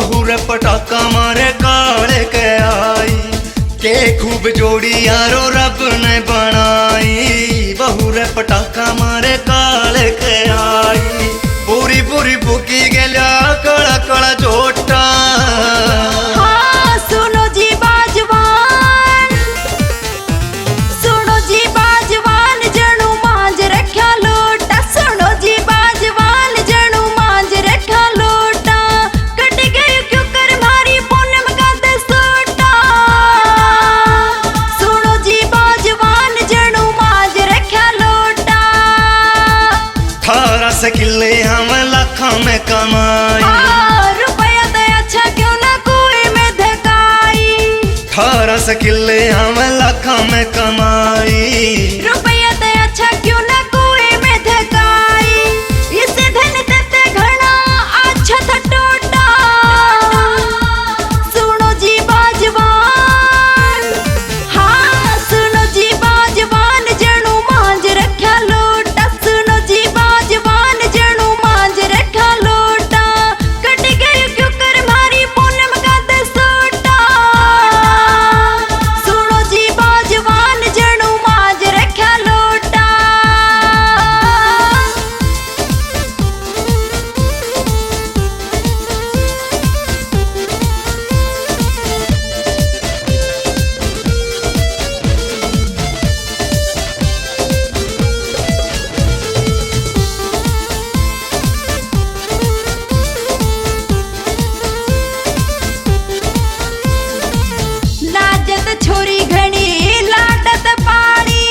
बहू रे पटाखा मारे काले के आई के खूब जोड़ी यारो रब ने बनाई। बहू रे पटाखा मारे काले के आई पूरी पूरी बुकी गेल्या कड़ा कड़ा जोटा। हाँ सुनो जी बाजवान, सुनो जी बाजवान जणू मांज रख्या लोटा। सुनो जी बाजवान जणू मांज रख्या लोटा। कट गई क्यों कर मारी पूनम का दसोटा। सुनो जी बाजवान जणू मांज रख्या लोटा। 18 किले हम लाखों में कमाई। रुपया तो अच्छा क्यों ना कोई में धकाई। 18 किले हम लाखों में कमाई। रुपया तो अच्छा क्यों ना कोई में धकाई। इसे धन तते घना अच्छा था टोटा। सुनो जी बाजवान, हाँ सुनो जी बाजवान जणू मांज रख्या लोटा। सुनो जी बाजवान जणू मांज रख्या लोटा। कट गई क्यों कर मारी पूनम का दसोटा। सुनो जी बाजवान जणू मांज रख्या लोटा। लाजत छोरी घणी लाडत पाणी।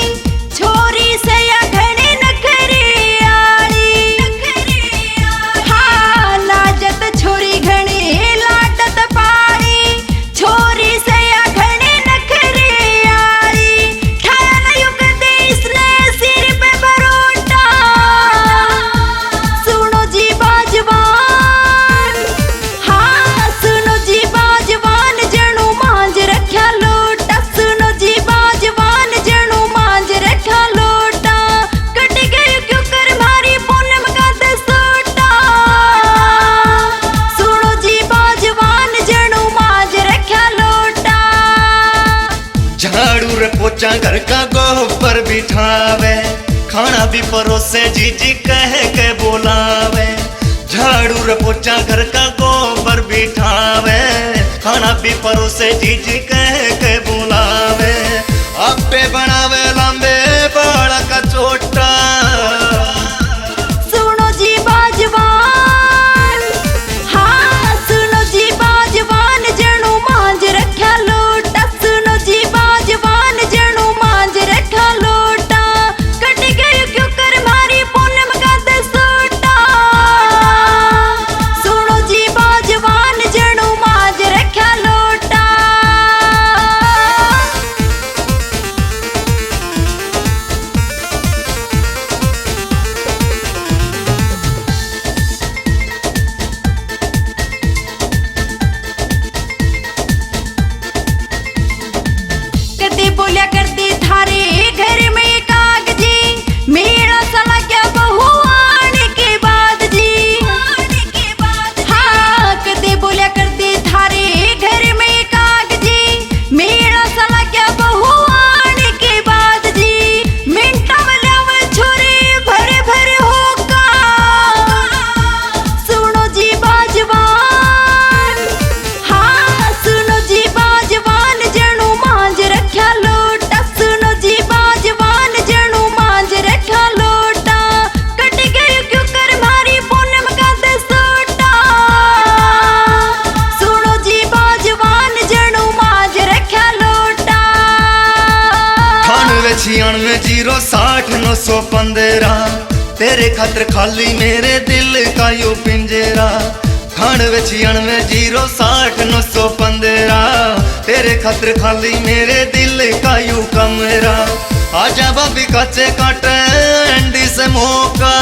छोरी से या घणी नखरी आली। हाँ लाजत छोरी घणी लाडत पाणी। छोरी से या घणी नखरी आली। ठाया न युग देश ने सिर पे बरोटा। सुनो जी बाजवान, हाँ सुनो जी बाजवान जणू मांज रख्या लोटा। सुनो जी बाजवान जणू मांज रख्या लोटा। कट गई क्यों कर मारी पूनम का दसोटा। सुनो जी बाजवान जणू मांज रख्या लोटा। झाड़ू रे पोचा घर का गोबर बिठावे खाना भी परोसे जीजी कह के बोलावे। झाड़ू रे पोचा घर का गोबर बिठावे खाना भी परोसे जीजी कह के बोलावे। आपे बनावे लंबे बाल का चोटा। सुनो जी बाजवान, हाँ सुनो जी बाजवान जणू मांज रख्या लोटा। सुनो जी बाजवान जणू मांज रख्या लोटा। कट गई क्यों कर मारी पूनम का दसोटा। सुनो जी बाजवान जणू मांज रख्या लोटा। कदी बोलिया करती थारे घर में कागजी। मेरा साला क्या बहू आने के बाद जी। हाँ कदी बोलिया करती थारे घर में कागजी। मेरा साला क्या बहू आने के बाद जी। मिनटा वाले छोरे भरे भरे होगा। सुनो जी बाजवान, हाँ सुनो जी बाजवान जणू मांज रख्या लोटा। सुनो जी बाजवान जणू मांज रख्या लोटा। कट गई क्यों कर मारी पूनम का दसोटा। सुनो जी बाजवान जणू मांज रख्या लोटा। 98 0 60 915 तेरे खातिर खाली मेरे दिल का यू पिंजरा। 98 0 60 915 तेरे खातिर खाली मेरे दिल का यू कमरा। आजा भाभी कच्चे काटे एंडी से मौका।